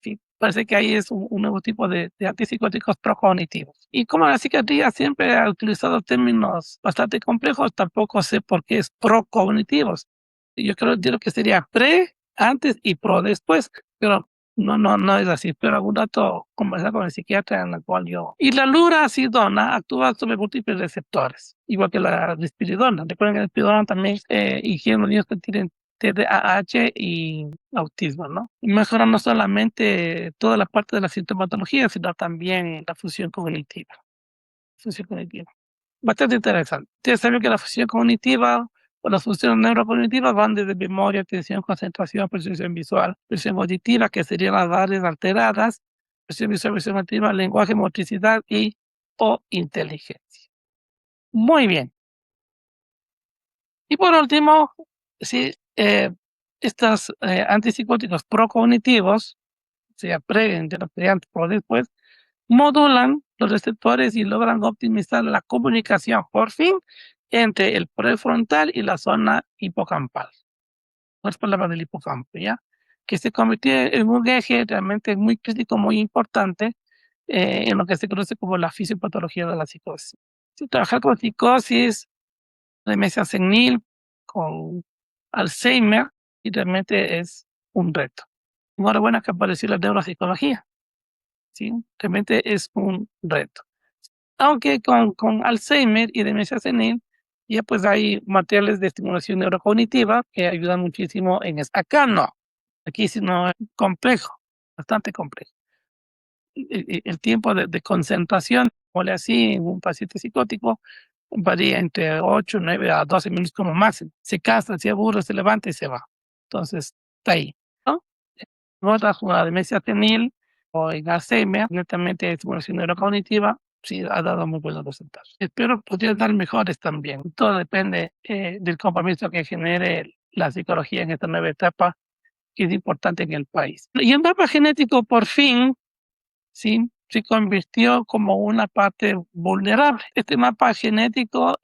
Sí, parece que ahí es un nuevo tipo de antipsicóticos procognitivos. Y como la psiquiatría siempre ha utilizado términos bastante complejos, tampoco sé por qué es procognitivos. Yo creo que sería pre antes y pro después, pero no es así. Pero algún dato conversar con el psiquiatra en el cual yo. Y la lurasidona actúa sobre múltiples receptores, igual que la risperidona. Recuerden que la risperidona también ingieren los niños que tienen TDAH y autismo, ¿no? Y mejora no solamente toda la parte de la sintomatología, sino también la función cognitiva. Función cognitiva. Bastante interesante. Ustedes saben que la función cognitiva o las funciones neurocognitivas van desde memoria, atención, concentración, percepción visual, percepción auditiva, que serían las áreas alteradas, percepción visual, percepción auditiva, lenguaje, motricidad y o inteligencia. Muy bien. Y por último, sí, estos antipsicóticos procognitivos, sea pre, antes o después, modulan los receptores y logran optimizar la comunicación, por fin, entre el prefrontal y la zona hipocampal. Las palabras del hipocampo, ¿ya? Que se convirtió en un eje realmente muy crítico, muy importante, en lo que se conoce como la fisiopatología de la psicosis. Si trabajar con psicosis, demencia senil, con Alzheimer, y realmente es un reto. Enhorabuena que apareció la neuropsicología, ¿sí? Realmente es un reto. Aunque con Alzheimer y demencia senil Y ya pues hay materiales de estimulación neurocognitiva que ayudan muchísimo en eso. Acá no, aquí sí no es complejo, bastante complejo. El tiempo de concentración, ponle así, en un paciente psicótico, varía entre 8, 9 a 12 minutos como máximo. Se cansa, se aburre, se levanta y se va. Entonces, está ahí, ¿no? En otras, una demencia senil o en Alzheimer, netamente estimulación neurocognitiva, sí ha dado muy buenos resultados. Espero podría dar mejores también. Todo depende del compromiso que genere la psicología en esta nueva etapa, que es importante en el país. Y el mapa genético, por fin, ¿sí? Se convirtió como una parte vulnerable. Este mapa genético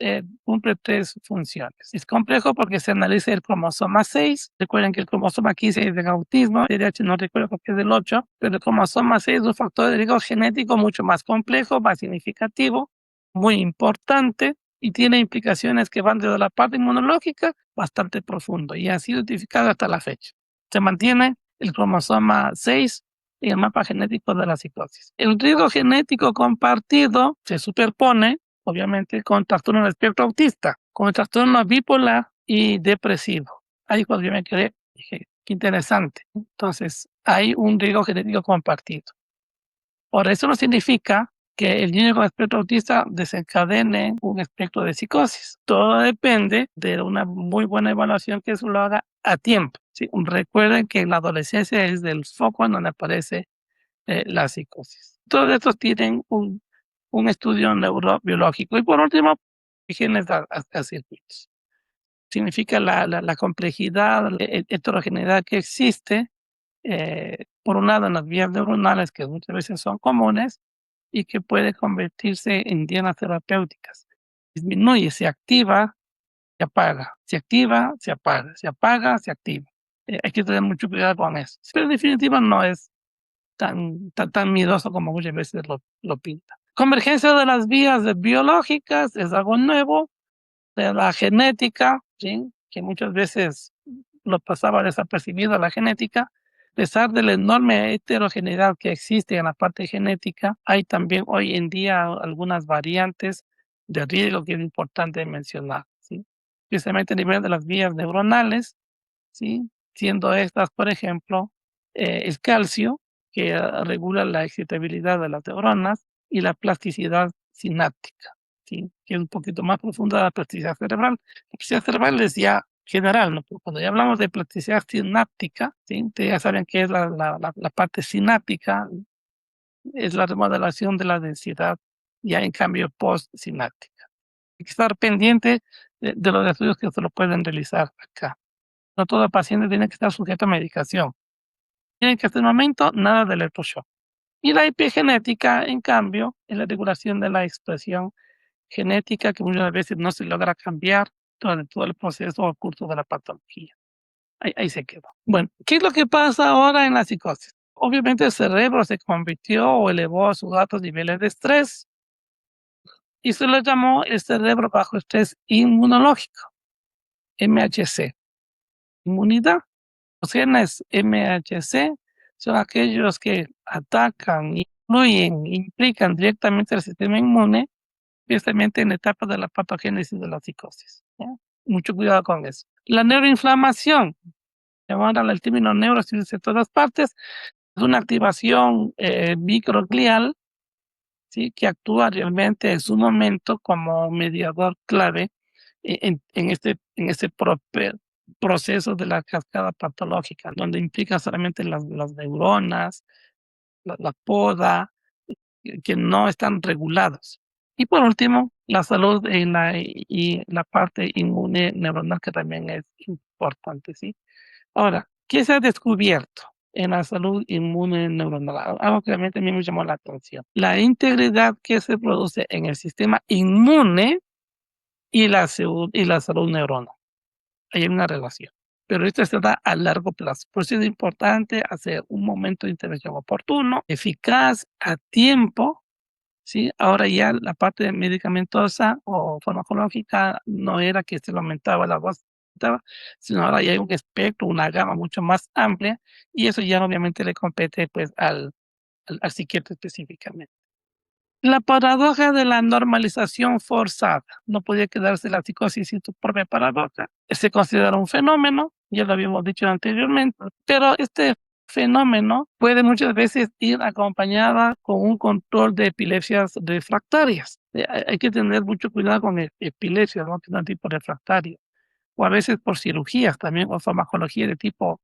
cumple 3 funciones. Es complejo porque se analiza el cromosoma 6. Recuerden que el cromosoma 15 es del autismo, el TDAH no recuerdo porque es del 8, pero el cromosoma 6 es un factor de riesgo genético mucho más complejo, más significativo, muy importante y tiene implicaciones que van desde la parte inmunológica bastante profundo y ha sido identificado hasta la fecha. Se mantiene el cromosoma 6 y el mapa genético de la psicosis. El riesgo genético compartido se superpone, obviamente, con trastorno del espectro autista, con el trastorno bipolar y depresivo. Ahí cuando yo me quedé, dije, qué interesante. Entonces, hay un riesgo genético compartido. Ahora, eso no significa que el niño con espectro autista desencadene un espectro de psicosis. Todo depende de una muy buena evaluación que se lo haga a tiempo. ¿Sí? Recuerden que la adolescencia es del foco en donde aparece la psicosis. Todos estos tienen un estudio neurobiológico. Y por último, genes a circuitos. Significa la complejidad, la heterogeneidad que existe, por un lado en las vías neuronales, que muchas veces son comunes, y que puede convertirse en dianas terapéuticas. Disminuye, se activa, se apaga, se activa, se apaga, se apaga, se activa. Hay que tener mucho cuidado con eso. Pero en definitiva no es tan miedoso como muchas veces lo pinta. Convergencia de las vías biológicas es algo nuevo, de la genética, ¿sí? Que muchas veces lo pasaba desapercibido la genética. A pesar de la enorme heterogeneidad que existe en la parte genética, hay también hoy en día algunas variantes de riesgo que es importante mencionar, ¿sí? Especialmente a nivel de las vías neuronales, ¿sí? Siendo estas, por ejemplo, el calcio, que regula la excitabilidad de las neuronas, y la plasticidad sináptica, ¿sí? Que es un poquito más profunda la plasticidad cerebral. La plasticidad cerebral es ya general, ¿no? Pero cuando ya hablamos de plasticidad sináptica, ¿sí? Ustedes ya saben qué es la parte sináptica, es la remodelación de la densidad ya en cambio postsináptica. Hay que estar pendiente de los estudios que se lo pueden realizar acá. No todo paciente tiene que estar sujeto a medicación. Tienen que hasta el momento nada de electroshock. Y la epigenética, en cambio, es la regulación de la expresión genética que muchas veces no se logra cambiar durante todo el proceso o curso de la patología. Ahí se quedó. Bueno, ¿qué es lo que pasa ahora en la psicosis? Obviamente el cerebro se convirtió o elevó a sus altos niveles de estrés y se le llamó el cerebro bajo estrés inmunológico, MHC, inmunidad. Los genes MHC son aquellos que atacan, influyen, implican directamente al sistema inmune, especialmente en la etapa de la patogénesis de la psicosis, ¿ya? Mucho cuidado con eso. La neuroinflamación, llamada el término neuro se dice en todas partes, es una activación microglial, ¿sí? Que actúa realmente en su momento como mediador clave en este proceso de la cascada patológica, donde implica solamente las neuronas, la poda, que no están regulados. Y por último, la salud y la parte inmune neuronal, que también es importante, ¿sí? Ahora, ¿qué se ha descubierto en la salud inmune neuronal? Algo que realmente a mí me llamó la atención. La integridad que se produce en el sistema inmune y la salud neuronal. Hay una relación, pero esto se da a largo plazo. Por eso es importante hacer un momento de intervención oportuno, eficaz, a tiempo, ¿sí? Ahora ya la parte medicamentosa o farmacológica no era que se le aumentaba la voz, sino ahora ya hay un espectro, una gama mucho más amplia, y eso ya obviamente le compete pues al psiquiatra específicamente. La paradoja de la normalización forzada. No podía quedarse la psicosis sin su propia paradoja. Se considera un fenómeno, ya lo habíamos dicho anteriormente, pero este fenómeno puede muchas veces ir acompañada con un control de epilepsias refractarias. Hay que tener mucho cuidado con epilepsias, ¿no? Que son tipo refractario. O a veces por cirugías también, o farmacología de tipo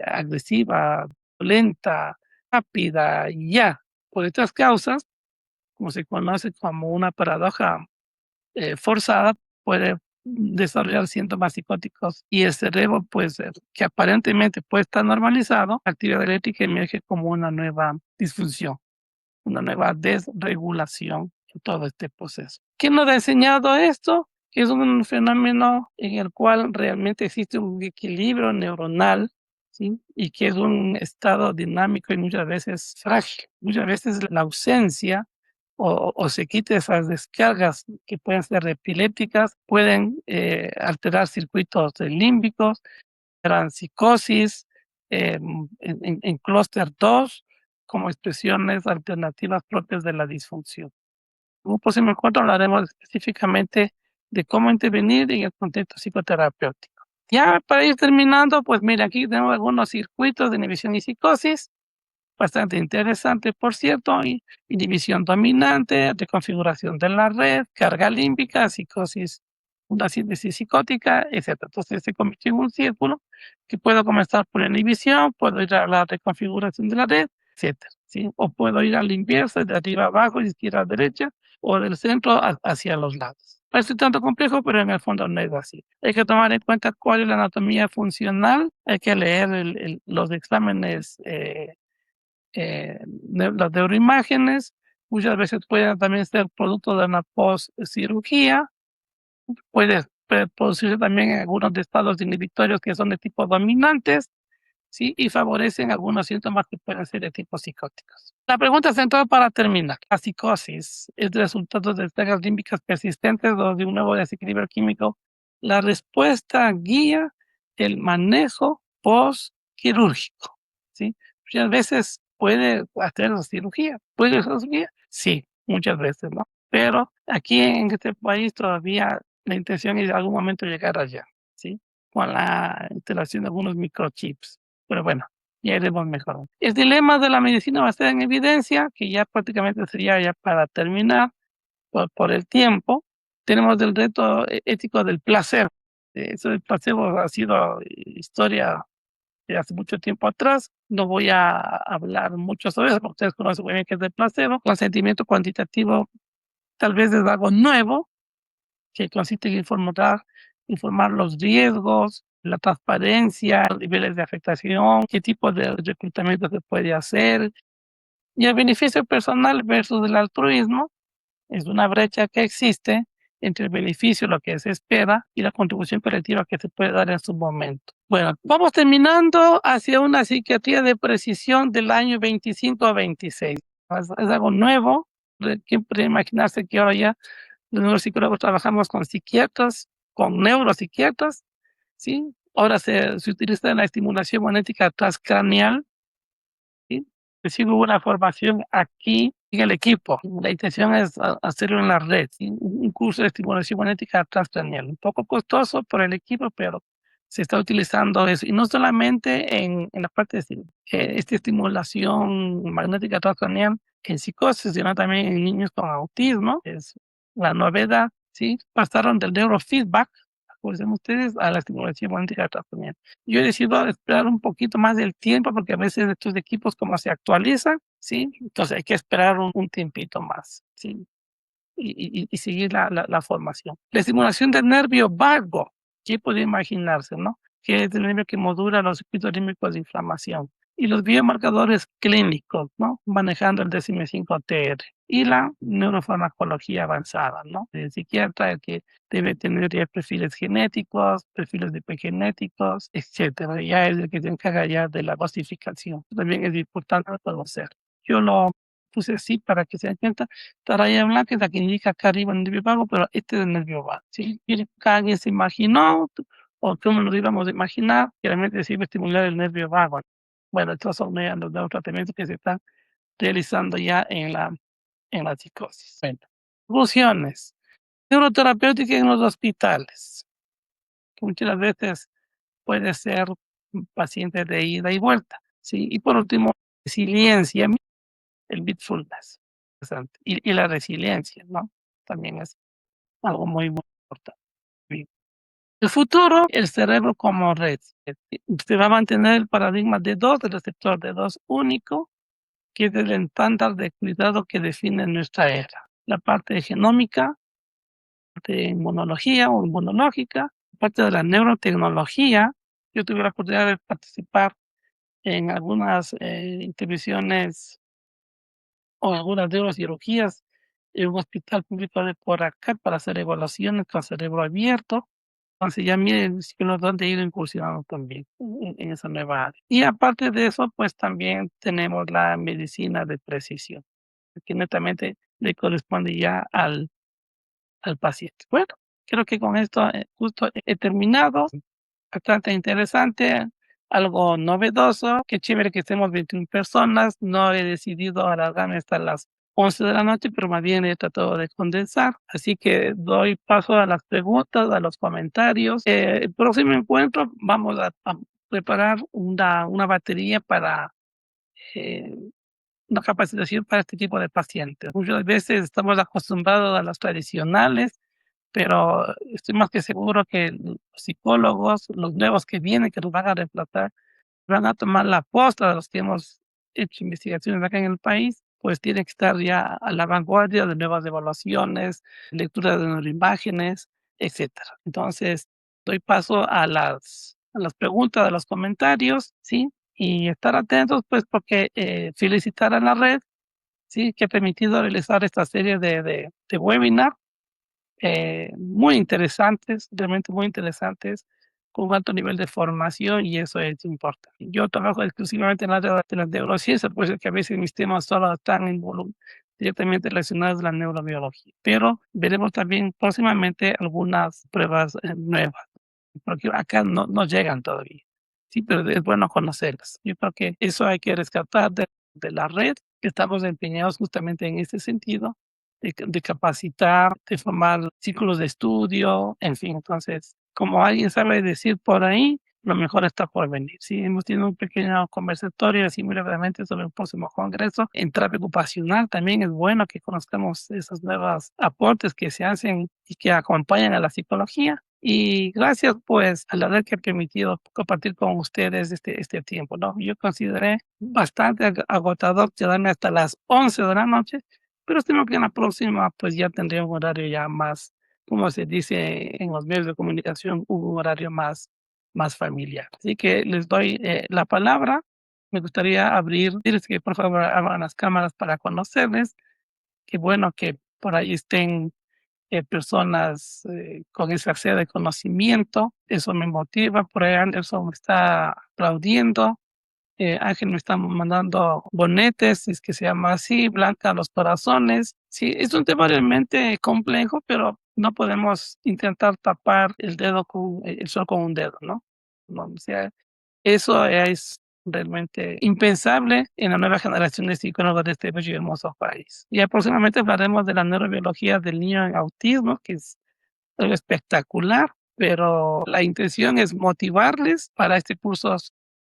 agresiva, lenta, rápida, y ya. Por estas causas, como se conoce como una paradoja forzada, puede desarrollar síntomas psicóticos y el cerebro, pues, que aparentemente puede estar normalizado, la actividad eléctrica emerge como una nueva disfunción, una nueva desregulación en todo este proceso. ¿Quién nos ha enseñado esto? Que es un fenómeno en el cual realmente existe un equilibrio neuronal, ¿sí? Y que es un estado dinámico y muchas veces frágil. Muchas veces la ausencia o se quita esas descargas que pueden ser epilépticas, pueden alterar circuitos límbicos, generan psicosis en clúster 2 como expresiones alternativas propias de la disfunción. En un próximo encuentro hablaremos específicamente de cómo intervenir en el contexto psicoterapéutico. Ya para ir terminando, pues mira, aquí tenemos algunos circuitos de inhibición y psicosis bastante interesante, por cierto, inhibición dominante, reconfiguración de la red, carga límbica, psicosis, una síntesis psicótica, etcétera. Entonces se convirtió en un círculo que puedo comenzar por la inhibición, puedo ir a la reconfiguración de la red, etcétera, ¿sí? O puedo ir a la inversa, de arriba a abajo, de izquierda a derecha, o del centro hacia los lados. Parece tanto complejo, pero en el fondo no es así. Hay que tomar en cuenta cuál es la anatomía funcional, hay que leer los exámenes las neuroimágenes, muchas veces pueden también ser producto de una postcirugía, puede producirse también en algunos de estados inhibitorios que son de tipo dominantes, ¿sí? Y favorecen algunos síntomas que pueden ser de tipo psicóticos. La pregunta central para terminar, ¿la psicosis es el resultado de descargas límbicas persistentes o de un nuevo desequilibrio químico? La respuesta guía el manejo postquirúrgico, ¿sí? Muchas veces puede hacer la cirugía, ¿puede hacer la cirugía? Sí, muchas veces, ¿no? Pero aquí en este país todavía la intención es en algún momento llegar allá, ¿sí? Con la instalación de algunos microchips. Pero bueno, ya iremos mejorando. El dilema de la medicina basada en evidencia, que ya prácticamente sería ya para terminar por el tiempo, tenemos el reto ético del placer. Eso del placebo ha sido historia de hace mucho tiempo atrás. No voy a hablar mucho sobre eso, porque ustedes conocen muy bien qué es el placebo. El consentimiento cuantitativo tal vez es algo nuevo, que consiste en informar los riesgos, la transparencia, los niveles de afectación, qué tipo de reclutamiento se puede hacer. Y el beneficio personal versus el altruismo es una brecha que existe entre el beneficio, lo que se espera, y la contribución colectiva que se puede dar en su momento. Bueno, vamos terminando hacia una psiquiatría de precisión del año 25 a 26. Es algo nuevo. ¿Quién puede imaginarse que ahora ya los neuropsicólogos trabajamos con psiquiatras, con neuropsiquiatras, ¿sí? Ahora se utiliza la estimulación magnética transcraneal, ¿sí? Recibo una formación aquí en el equipo. La intención es hacerlo en la red, ¿sí? Un curso de estimulación magnética transcraneal. Un poco costoso por el equipo, pero se está utilizando eso. Y no solamente en la parte de esta estimulación magnética transcraneal en psicosis, sino también en niños con autismo. Es la novedad, ¿sí? Pasaron del neurofeedback, acuérdense ustedes, a la estimulación magnética transcraneal. Yo he decidido esperar un poquito más del tiempo porque a veces estos equipos como se actualizan, ¿sí? Entonces hay que esperar un tiempito más, ¿sí? Y seguir la formación. La estimulación del nervio vago, ¿qué puede imaginarse, no? Que es el nervio que modula los circuitos rítmicos de inflamación. Y los biomarcadores clínicos, ¿no? Manejando el DSM-5-TR. Y la neurofarmacología avanzada, ¿no? El psiquiatra que debe tener ya perfiles genéticos, perfiles de epigenéticos, etcétera. Ya es el que se encarga ya de la dosificación. También es importante conocer. Yo lo puse así para que se den cuenta. La raya blanca es la que indica acá arriba el nervio vago, pero este es el nervio vago, ¿sí? Y cada alguien se imaginó, o cómo nos íbamos a imaginar, que realmente sirve estimular el nervio vago. Bueno, estos son los tratamientos que se están realizando ya en la psicosis. Bueno, conclusiones. Neuroterapéutica en los hospitales, que muchas veces puede ser un paciente de ida y vuelta, ¿sí? Y por último, resiliencia, el mindfulness, interesante. Y la resiliencia, ¿no? También es algo muy, muy importante. Bien. El futuro, el cerebro como red. Se va a mantener el paradigma de dos, el receptor de dos único, que es el estándar de cuidado que define nuestra era. La parte genómica, de inmunología o inmunológica, parte de la neurotecnología. Yo tuve la oportunidad de participar en algunas intervenciones o algunas neurocirugías en un hospital público de por acá para hacer evaluaciones con cerebro abierto. Entonces ya miren dónde he ido incursionando también en esa nueva área. Y aparte de eso, pues también tenemos la medicina de precisión, que netamente le corresponde ya al paciente. Bueno, creo que con esto justo he terminado. Bastante interesante, algo novedoso. Qué chévere que estemos 21 personas. No he decidido alargarme hasta las 11 de la noche, pero más bien he tratado de condensar. Así que doy paso a las preguntas, a los comentarios. El próximo encuentro vamos a preparar una batería para eh, una capacitación para este tipo de pacientes. Muchas veces estamos acostumbrados a las tradicionales, pero estoy más que seguro que los psicólogos, los nuevos que vienen, que nos van a reemplazar, van a tomar la posta de los que hemos hecho investigaciones acá en el país, pues tiene que estar ya a la vanguardia de nuevas evaluaciones, lectura de neuroimágenes, etcétera. Entonces, doy paso a las preguntas, a los comentarios, ¿sí? Y estar atentos, pues, porque felicitar a la red, ¿sí? Que ha permitido realizar esta serie de webinar muy interesantes, realmente muy interesantes, con un alto nivel de formación y eso es importante. Yo trabajo exclusivamente en el área de las neurociencias, por eso que a veces mis temas solo están directamente relacionados a la neurobiología, pero veremos también próximamente algunas pruebas nuevas, porque acá no llegan todavía. Sí, pero es bueno conocerlas. Yo creo que eso hay que rescatar de la red, que estamos empeñados justamente en este sentido, de capacitar, de formar círculos de estudio, en fin. Entonces, como alguien sabe decir por ahí, lo mejor está por venir. Sí, hemos tenido un pequeño conversatorio así muy brevemente sobre el próximo congreso. En terapia ocupacional también es bueno que conozcamos esos nuevos aportes que se hacen y que acompañan a la psicología. Y gracias pues a la red que ha permitido compartir con ustedes este tiempo, ¿no? Yo consideré bastante agotador quedarme hasta las 11 de la noche, pero estimo que en la próxima, pues, ya tendría un horario ya más, como se dice en los medios de comunicación, un horario más familiar. Así que les doy, la palabra. Me gustaría decirles que por favor abran las cámaras para conocerles. Qué bueno que por ahí estén, personas, con esa sed de conocimiento. Eso me motiva. Por ahí Anderson me está aplaudiendo. Ángel me está mandando bonetes, si es que se llama así, Blanca los corazones. Sí, es un tema realmente complejo, pero no podemos intentar tapar el sol con un dedo, ¿no? No, o sea, eso es realmente impensable en la nueva generación de psicólogos de este bello y hermoso país. Y aproximadamente hablaremos de la neurobiología del niño en autismo, que es algo espectacular, pero la intención es motivarles para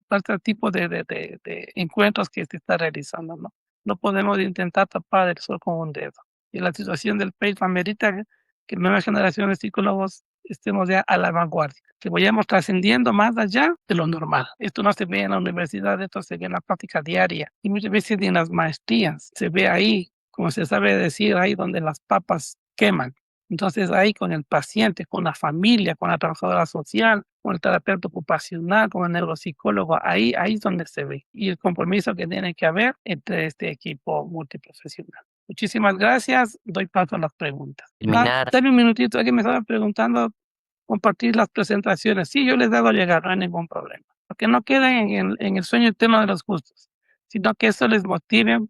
para este tipo de encuentros que se está realizando, ¿no? No podemos intentar tapar el sol con un dedo. Y la situación del país amerita que nueva generación de psicólogos estemos ya a la vanguardia, que vayamos trascendiendo más allá de lo normal. Esto no se ve en la universidad, esto se ve en la práctica diaria y muchas veces en las maestrías. Se ve ahí, como se sabe decir, ahí donde las papas queman. Entonces ahí con el paciente, con la familia, con la trabajadora social, con el terapeuta ocupacional, con el neuropsicólogo, ahí es donde se ve y el compromiso que tiene que haber entre este equipo multiprofesional. Muchísimas gracias. Doy paso a las preguntas. Terminar. Dame un minutito, alguien me estaba preguntando compartir las presentaciones. Sí, yo les hago llegar, no hay ningún problema. Porque no queden en el sueño el tema de los gustos, sino que eso les motive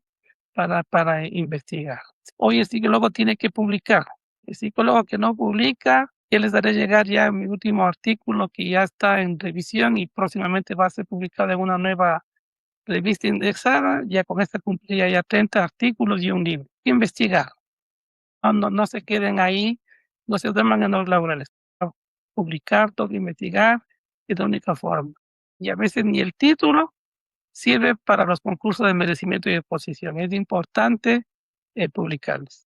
para investigar. Hoy el psicólogo tiene que publicar. El psicólogo que no publica, ya les daré llegar ya mi último artículo que ya está en revisión y próximamente va a ser publicado en una nueva revista indexada, ya con esta cumplía ya 30 artículos y un libro. Investigar, no se queden ahí, no se duerman en los laureles. Publicar, todo investigar, es la única forma. Y a veces ni el título sirve para los concursos de merecimiento y exposición. Es importante publicarlos.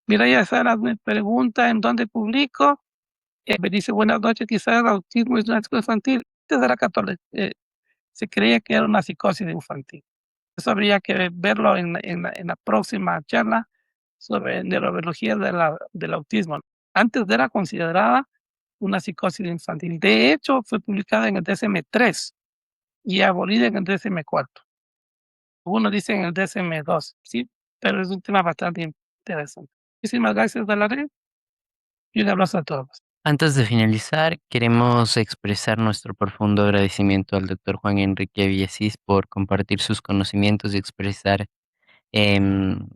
Mira, ya Sara me pregunta en dónde publico. Me dice, buenas noches, quizás el autismo es una psicosis infantil. Desde la católica se creía que era una psicosis infantil. Eso habría que verlo en la próxima charla sobre neurobiología del autismo. Antes era considerada una psicosis infantil. De hecho, fue publicada en el DSM-3 y abolida en el DSM-4. Uno dice en el DSM-2, ¿sí? Pero es un tema bastante interesante. Muchísimas gracias, Dalaré, y un abrazo a todos. Antes de finalizar, queremos expresar nuestro profundo agradecimiento al doctor Juan Enrique Villasís por compartir sus conocimientos y expresar em,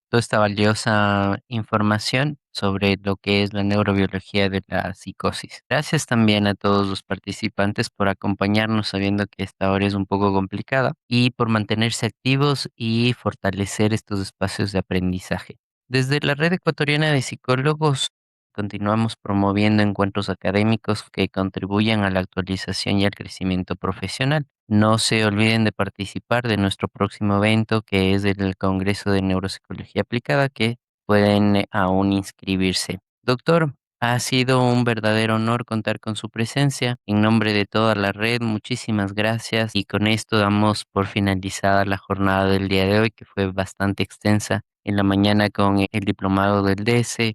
toda esta valiosa información sobre lo que es la neurobiología de la psicosis. Gracias también a todos los participantes por acompañarnos sabiendo que esta hora es un poco complicada y por mantenerse activos y fortalecer estos espacios de aprendizaje. Desde la Red Ecuatoriana de Psicólogos continuamos promoviendo encuentros académicos que contribuyan a la actualización y al crecimiento profesional. No se olviden de participar de nuestro próximo evento, que es el Congreso de Neuropsicología Aplicada, que pueden aún inscribirse. Doctor, ha sido un verdadero honor contar con su presencia. En nombre de toda la red, muchísimas gracias. Y con esto damos por finalizada la jornada del día de hoy, que fue bastante extensa. En la mañana con el diplomado del DS,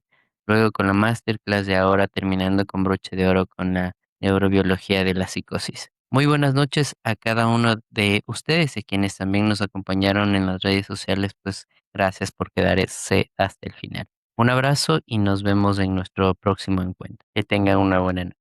luego con la masterclass y ahora terminando con broche de oro con la neurobiología de la psicosis. Muy buenas noches a cada uno de ustedes y quienes también nos acompañaron en las redes sociales, pues gracias por quedarse hasta el final. Un abrazo y nos vemos en nuestro próximo encuentro. Que tengan una buena noche.